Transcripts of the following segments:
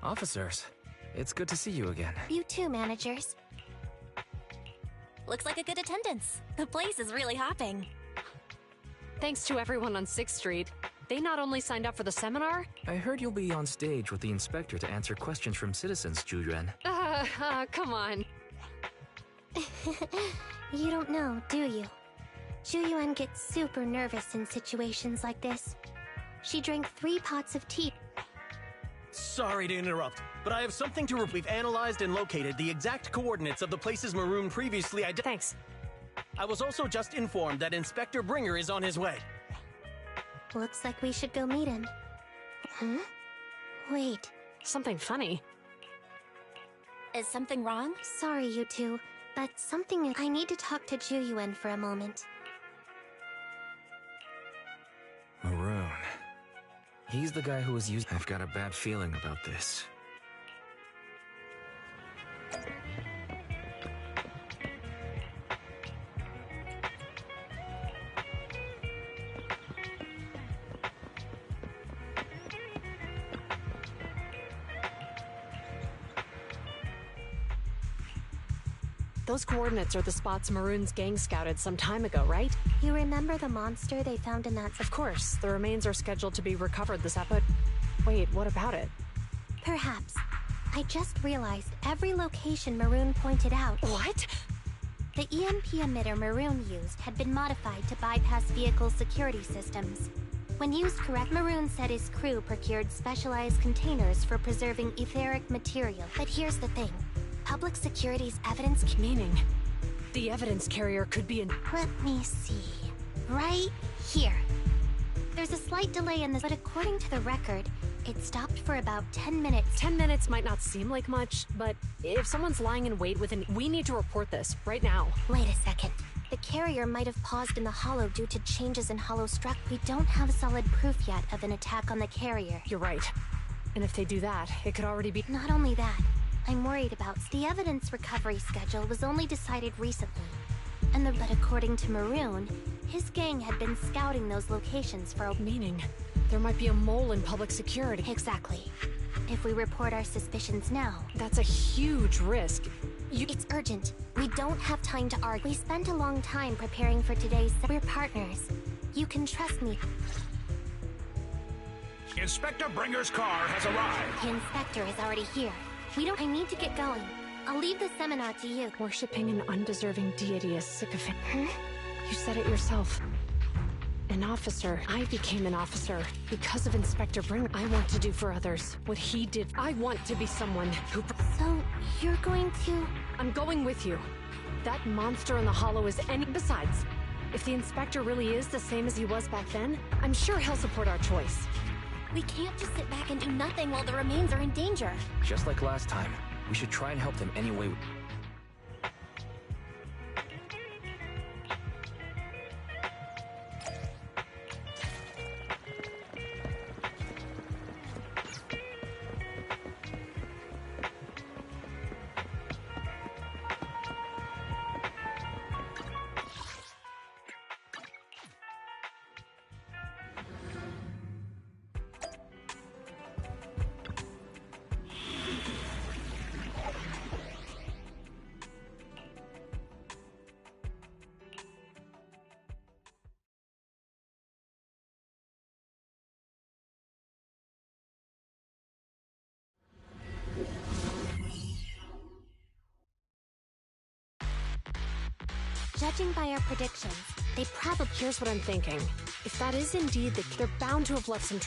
Officers, it's good to see you again. You too, managers. Looks like a good attendance. The place is really hopping. Thanks to everyone on 6th Street. They not only signed up for the seminar... I heard you'll be on stage with the inspector to answer questions from citizens, Zhu Yuan. Come on. You don't know, do you? Zhu Yuan gets super nervous in situations like this. She drank 3 pots of tea. Sorry to interrupt, but I have something to report. We've analyzed and located the exact coordinates of the places Maroon previously identified. Thanks. I was also just informed that Inspector Bringer is on his way. Looks like we should go meet him. Huh? Wait. Something funny. Is something wrong? Sorry, you two, but something... I need to talk to Zhu Yuan for a moment. Maroon. He's the guy who was used. I've got a bad feeling about this. Those coordinates are the spots Maroon's gang scouted some time ago, right? You remember the monster they found in that... Of course. The remains are scheduled to be recovered this episode. Wait, what about it? Perhaps. I just realized every location Maroon pointed out... What? The EMP emitter Maroon used had been modified to bypass vehicle security systems. When used correct, Maroon said his crew procured specialized containers for preserving etheric material. But here's the thing. Public security's evidence... Meaning, the evidence carrier could be in... Let me see. Right here. There's a slight delay in this, but according to the record, it stopped for about 10 minutes. 10 minutes might not seem like much, but if someone's lying in wait within... We need to report this, right now. Wait a second. The carrier might have paused in the hollow due to changes in hollow structure. We don't have solid proof yet of an attack on the carrier. You're right. And if they do that, it could already be... Not only that, I'm worried about... The evidence recovery schedule was only decided recently. But according to Maroon, his gang had been scouting those locations for... Meaning, there might be a mole in public security. Exactly. If we report our suspicions now... That's a huge risk. It's urgent. We don't have time to argue. We spent a long time preparing for today's... We're partners. You can trust me. Inspector Bringer's car has arrived. The inspector is already here. I need to get going. I'll leave the seminar to you. Worshipping an undeserving deity is sycophant. Huh? You said it yourself. An officer. I became an officer because of Inspector Bringer. I want to do for others what he did. I want to be someone who... So, you're going to... I'm going with you. That monster in the hollow is any... Besides, if the inspector really is the same as he was back then, I'm sure he'll support our choice. We can't just sit back and do nothing while the remains are in danger. Just like last time, we should try and help them any way. Judging by our predictions, they probably... Here's what I'm thinking. If that is indeed they're bound to have left some...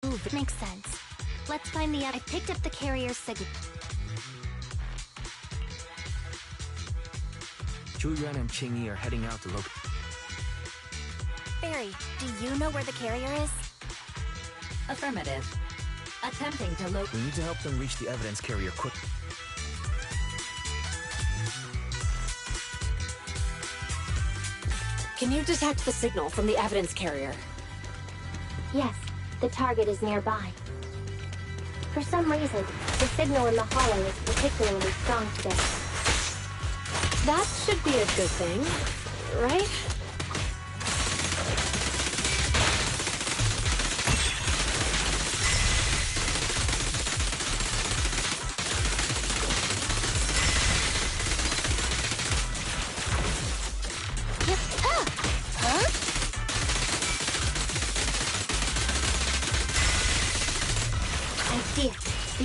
Move. Makes sense. Let's find the... I picked up the carrier's signal. Zhu Yuan and Qing Yi are heading out to look... Barry, do you know where the carrier is? Affirmative. Attempting to locate... We need to help them reach the evidence carrier quick. Can you detect the signal from the evidence carrier? Yes, the target is nearby. For some reason, the signal in the hollow is particularly strong today. That should be a good thing, right?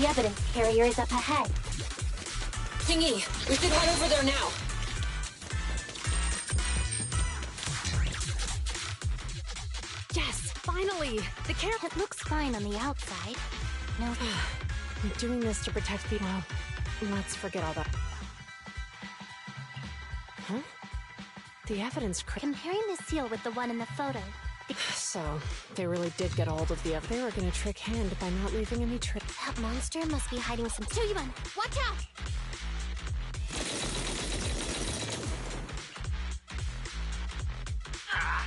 The evidence carrier is up ahead. Tingy, we should head over there now. Yes, finally! The camera... It looks fine on the outside. No... I'm doing this to protect the... Well, let's forget all that. Huh? The evidence... Comparing the seal with the one in the photo... So, they really did get a hold of the evidence. They were gonna trick Hand by not leaving any trace. That monster must be hiding some... Tuyuan, watch out!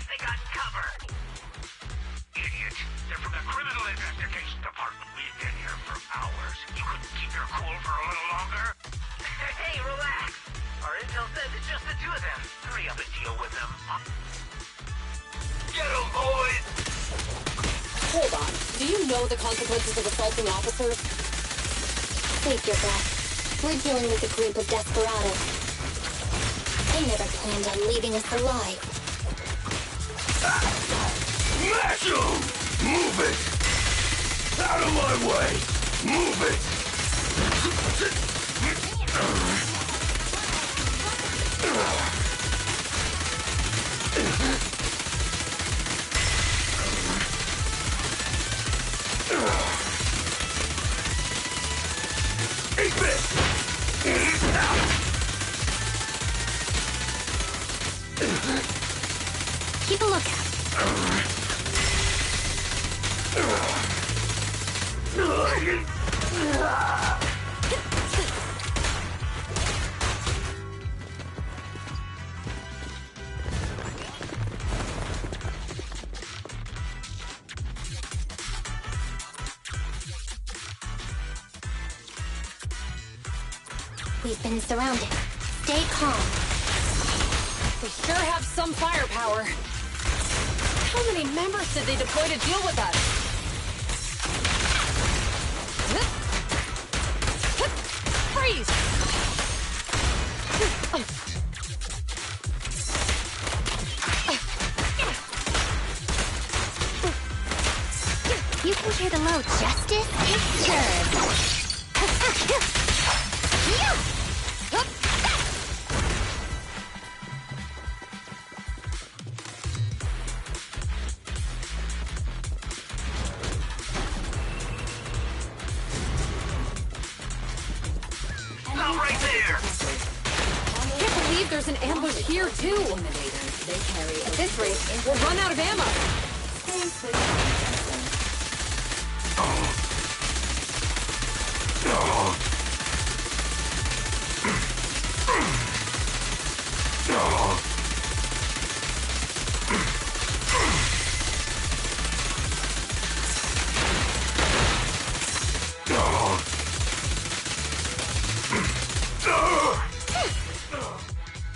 They got covered. Idiot. They're from the Criminal Investigation Department. We've been here for hours. You couldn't keep your cool for a little longer? Hey, relax. Our intel says it's just the two of them. Hurry up and deal with them. Get them, boys! Hold on. Do you know the consequences of assaulting officers? Save your breath. We're dealing with a group of desperados. They never planned on leaving us alive. Smash them! Move it! Out of my way! Move it! Eat it! Keep a lookout. We've been surrounded. Stay calm. They sure have some firepower. How many members did they deploy to deal with us? Freeze! You can hear the low justice? Sure. Right there! Can't believe there's an ambush here, too! At this rate, we'll run out of ammo!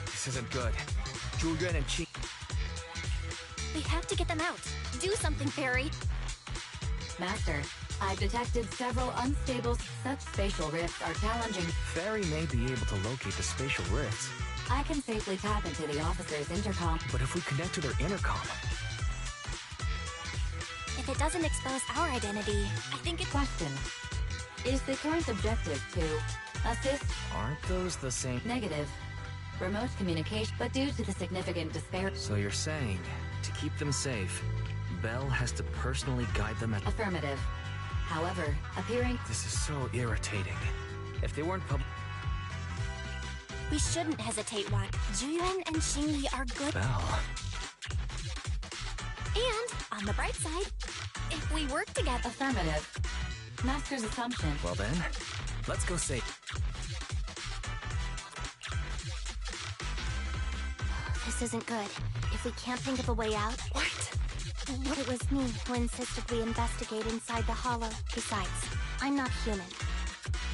This isn't good. Julian and Chi... We have to get them out. Do something, Fairy. Master, I've detected several unstable... Such spatial rifts are challenging. Fairy may be able to locate the spatial rifts, I can safely tap into the officer's intercom. but if we connect to their intercom... If it doesn't expose our identity, I think it's... Question. Is the current objective to assist? Aren't those the same... Negative. Remote communication, but due to the significant disparity... So you're saying, to keep them safe, Belle has to personally guide them at... Affirmative. However, appearing... This is so irritating. If they weren't public... We shouldn't hesitate, Wan. Juyuan and Xingyi are good. Belle... And, on the bright side, if we work together... Affirmative. Master's assumption. Well then, let's go save... This isn't good. If we can't think of a way out... What? It was me who insisted we investigate inside the hollow. Besides, I'm not human.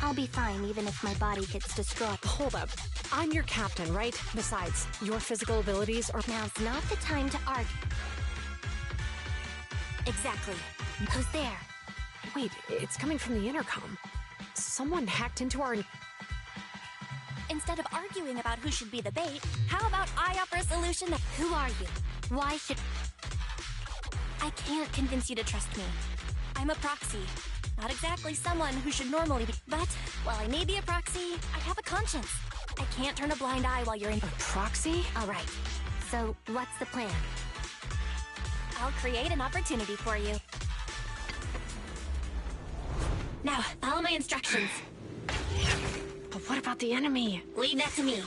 I'll be fine even if my body gets destroyed. Hold up. I'm your captain, right? Besides, your physical abilities are... Now's not the time to argue. Exactly. Who's there? Wait, it's coming from the intercom. Someone hacked into our... Instead of arguing about who should be the bait, how about I offer a solution that... Who are you? Why should... I can't convince you to trust me. I'm a proxy. Not exactly someone who should normally be. But, while I may be a proxy, I have a conscience. I can't turn a blind eye while you're in. A proxy? Alright, so what's the plan? I'll create an opportunity for you. Now, follow my instructions. But what about the enemy? Leave that to me.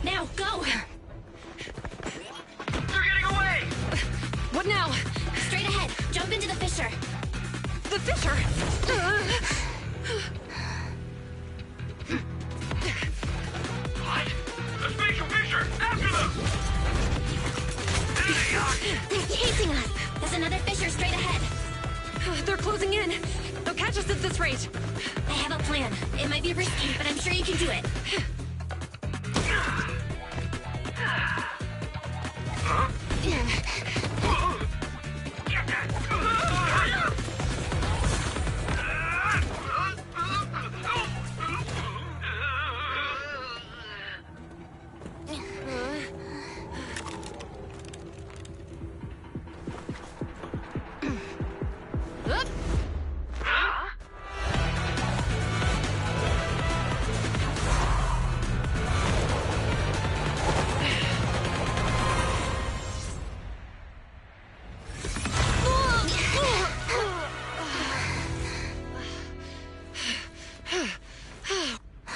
Now, go! They're getting away! What now? Straight ahead. Jump into the fissure. The fissure! What? A spatial fissure! After them! There they are! They're chasing us. There's another fissure straight ahead. They're closing in. They'll catch us at this rate. I have a plan. It might be risky, but I'm sure you can do it.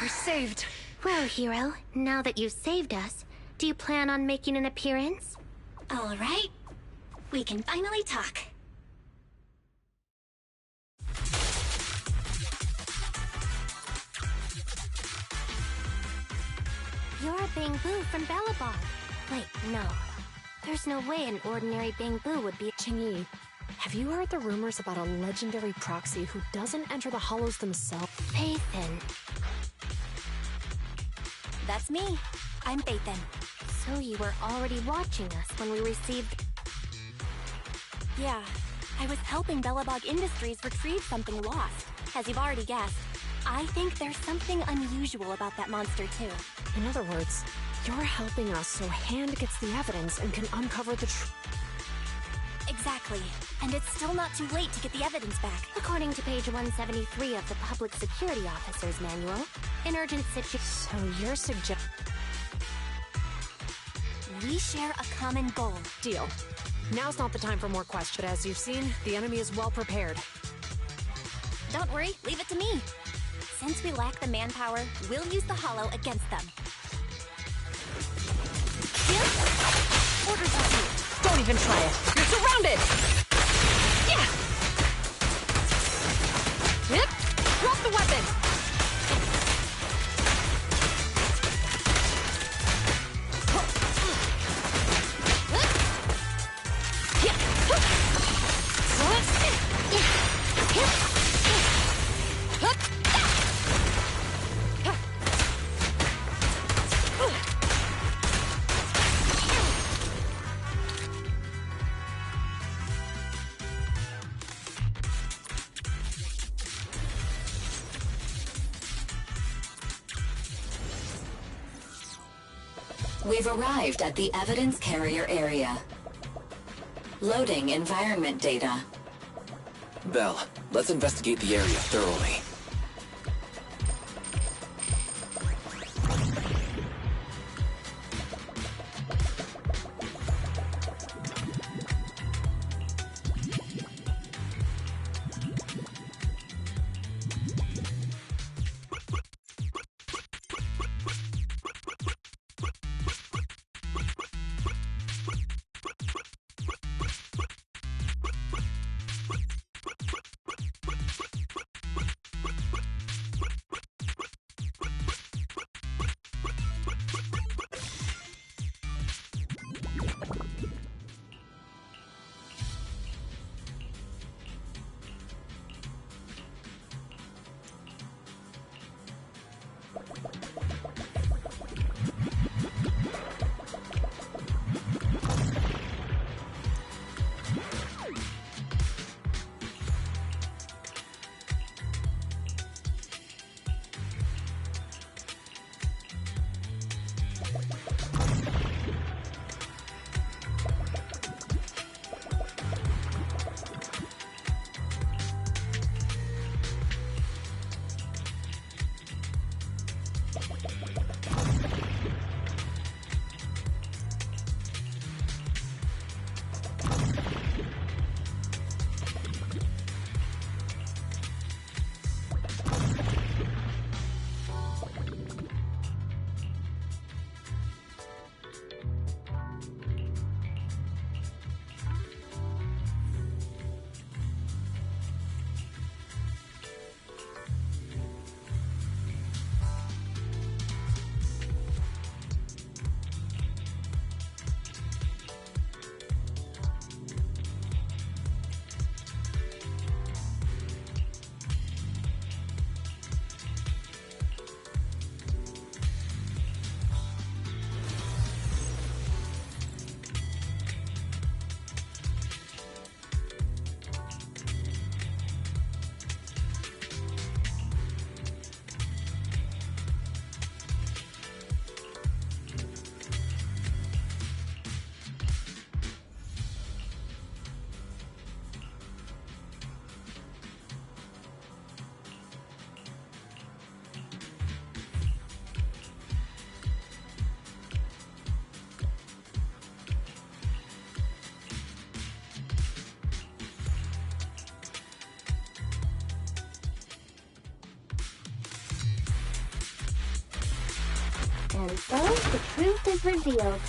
We're saved. Well, hero, now that you've saved us, do you plan on making an appearance? All right. We can finally talk. You're a Bangbu from Bellabog. Wait, no. There's no way an ordinary Bangbu would be. Qingyi, have you heard the rumors about a legendary proxy who doesn't enter the hollows themselves? Faithin. That's me. I'm Faithin. So you were already watching us when we received. Yeah, I was helping Bellabog Industries retrieve something lost. As you've already guessed, I think there's something unusual about that monster too. In other words, you're helping us so Hand gets the evidence and can uncover the truth. Exactly. And it's still not too late to get the evidence back. According to page 173 of the Public Security Officer's Manual, in urgent situation. So you're suggesting... We share a common goal. Deal. Now's not the time for more questions. But as you've seen, the enemy is well prepared. Don't worry, leave it to me. Since we lack the manpower, we'll use the hollow against them. Orders on you. Don't even try it. You're surrounded! Yeah! Yep. Drop the weapon! We've arrived at the evidence carrier area. Loading environment data. Belle, let's investigate the area thoroughly. And so, the truth is revealed.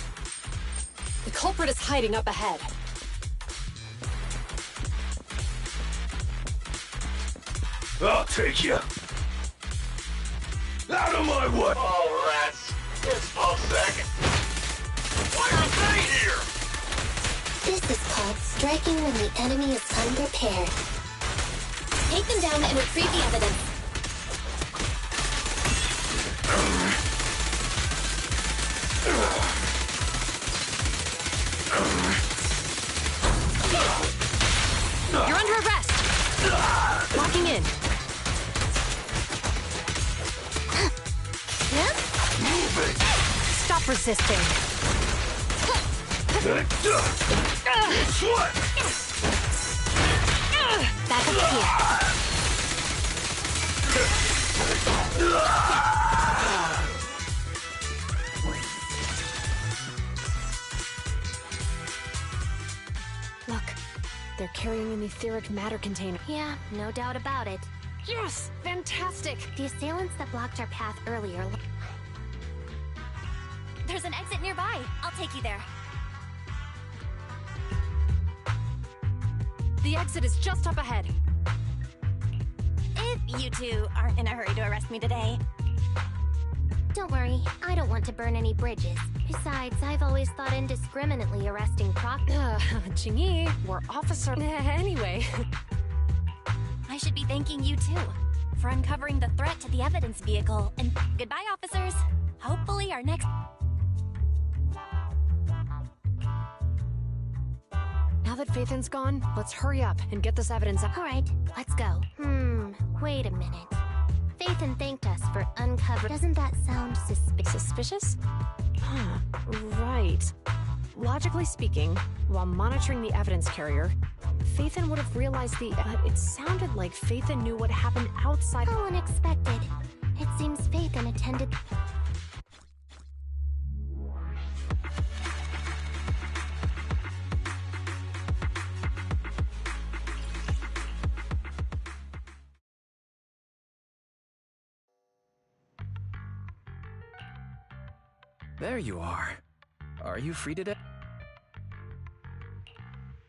The culprit is hiding up ahead. I'll take you. Out of my way! Oh, rats. Just a second. Why are they here? This is called striking when the enemy is unprepared. Take them down and retrieve the evidence. You're under arrest! Locking in. Stop resisting. What? Back up here. Look, they're carrying an etheric matter container. Yeah, no doubt about it. Yes! Fantastic! The assailants that blocked our path earlier. There's an exit nearby. I'll take you there. The exit is just up ahead. If you two aren't in a hurry to arrest me today. Don't worry, I don't want to burn any bridges. Besides, I've always thought indiscriminately arresting Jingyi, we're officer... Anyway. I should be thanking you too for uncovering the threat to the evidence vehicle. And goodbye, officers. Hopefully our next... Now that Phaethan's gone, let's hurry up and get this evidence out. Alright, let's go. Wait a minute. Phaethan thanked us for uncovering... Doesn't that sound suspicious? Suspicious? Huh, right. Logically speaking, while monitoring the evidence carrier, Phaethan would have realized the... it sounded like Phaethan knew what happened outside... How unexpected. It seems Phaethan attended... There you are. Are you free today?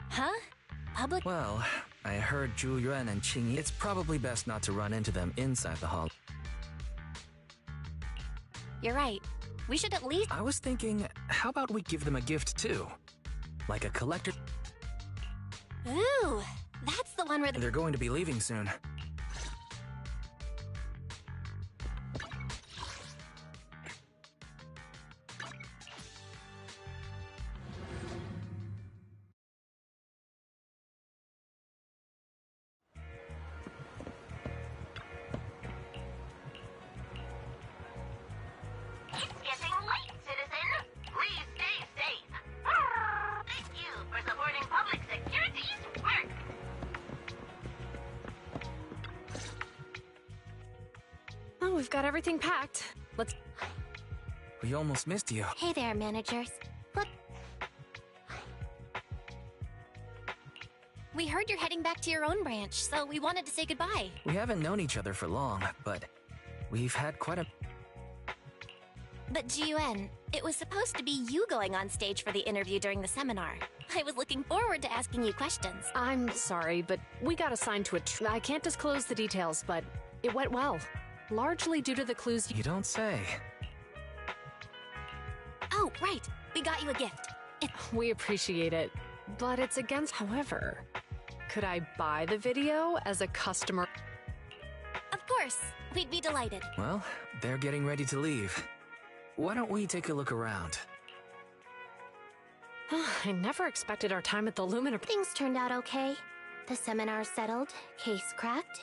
Huh? Public... Well, I heard Zhu Yuan and Qingyi. It's probably best not to run into them inside the hall. You're right. We should at least... I was thinking, how about we give them a gift too? Like a collector... Ooh, that's the one where the... They're going to be leaving soon. We've got everything packed. Let's... We almost missed you. Hey there, managers. Look, We heard you're heading back to your own branch, so we wanted to say goodbye. We haven't known each other for long, but we've had quite a... But GUN, it was supposed to be you going on stage for the interview during the seminar. I was looking forward to asking you questions. I'm sorry, but we got assigned to a I can't disclose the details, but it went well. Largely due to the clues You don't say. Oh, right. We got you a gift. We appreciate it, but it's against... However, could I buy the video as a customer? Of course. We'd be delighted. Well, they're getting ready to leave. Why don't we take a look around? I never expected our time at the Lumina... things turned out okay. The seminar settled, case cracked.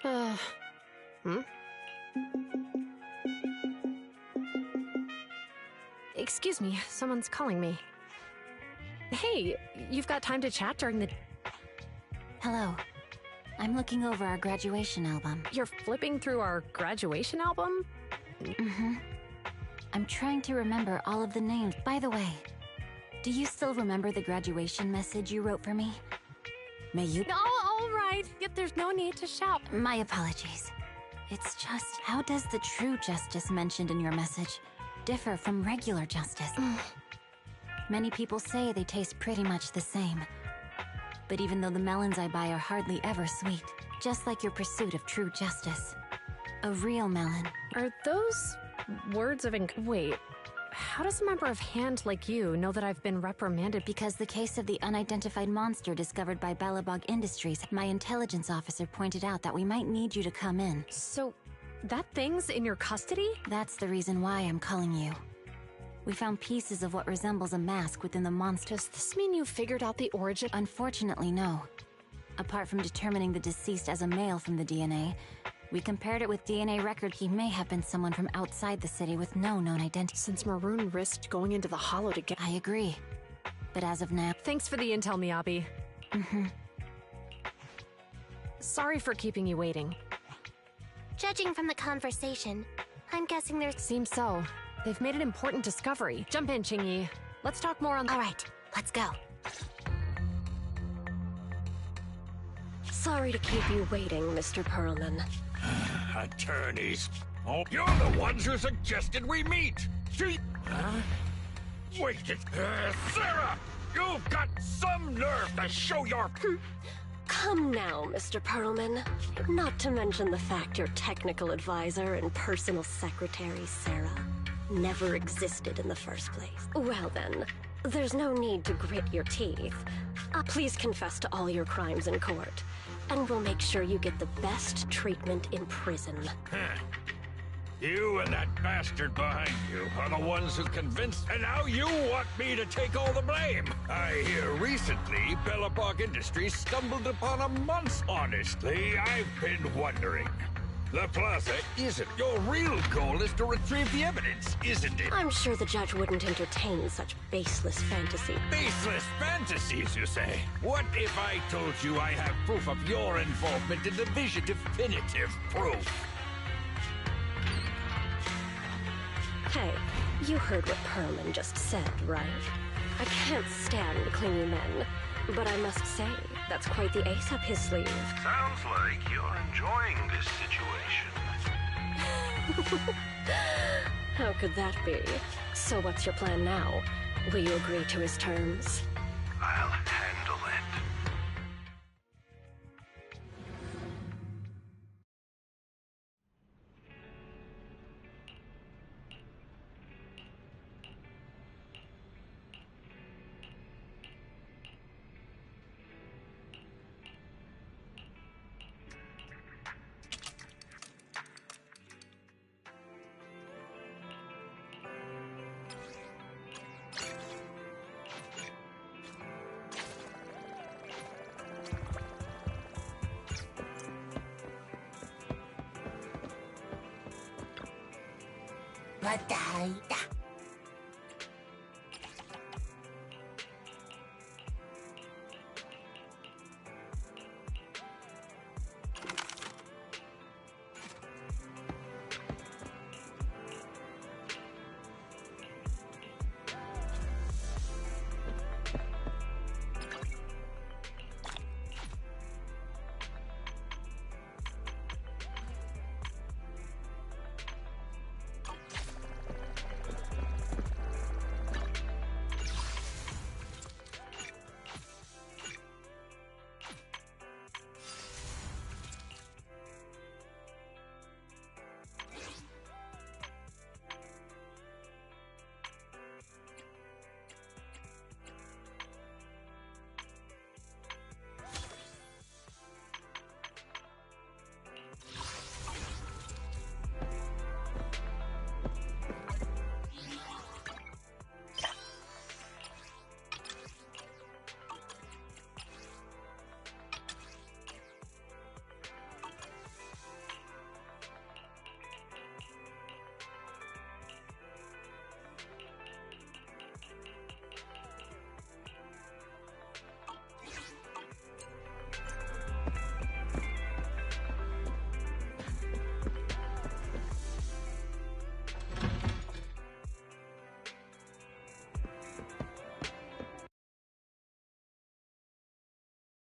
Excuse me, someone's calling me. Hey, you've got time to chat during the... Hello. I'm looking over our graduation album. You're flipping through our graduation album? Mm-hmm. I'm trying to remember all of the names. By the way, do you still remember the graduation message you wrote for me? May you... No, all right. Yet there's no need to shout. My apologies. It's just, how does the true justice mentioned in your message differ from regular justice? Many people say they taste pretty much the same. But even though the melons I buy are hardly ever sweet, just like your pursuit of true justice. A real melon. Are those words of Wait, how does a member of Hand like you know that I've been reprimanded? Because the case of the unidentified monster discovered by Belobog Industries, my intelligence officer pointed out that we might need you to come in. So, that thing's in your custody? That's the reason why I'm calling you. We found pieces of what resembles a mask within the monster. Does this mean you figured out the origin? Unfortunately, no. Apart from determining the deceased as a male from the DNA, we compared it with DNA record. He may have been someone from outside the city with no known identity. Since Maroon risked going into the Hollow to get... I agree. But as of now... Thanks for the intel, Miyabi. Sorry for keeping you waiting. Judging from the conversation, I'm guessing there's... Seems so. They've made an important discovery. Jump in, Qingyi. Let's talk more on... All right, let's go. Sorry to keep you waiting, Mr. Perlman. Attorneys. Oh, you're the ones who suggested we meet. She... Wait, Sarah! You've got some nerve to show your... Come now, Mr. Perlman. Not to mention the fact your technical advisor and personal secretary, Sarah, never existed in the first place. Well then, there's no need to grit your teeth. Please confess to all your crimes in court, and we'll make sure you get the best treatment in prison. You and that bastard behind you are the ones who convinced, and now you want me to take all the blame. I hear recently Belobog Industries stumbled upon a monster. Honestly, I've been wondering. The plaza isn't. Your real goal is to retrieve the evidence, isn't it? I'm sure the judge wouldn't entertain such baseless fantasy. Baseless fantasies, you say? What if I told you I have proof of your involvement in the vision? Definitive proof. Hey, you heard what Perlman just said, right? I can't stand clingy men, but I must say, that's quite the ace up his sleeve. Sounds like you're enjoying this situation. How could that be? So what's your plan now? Will you agree to his terms? I'll handle it.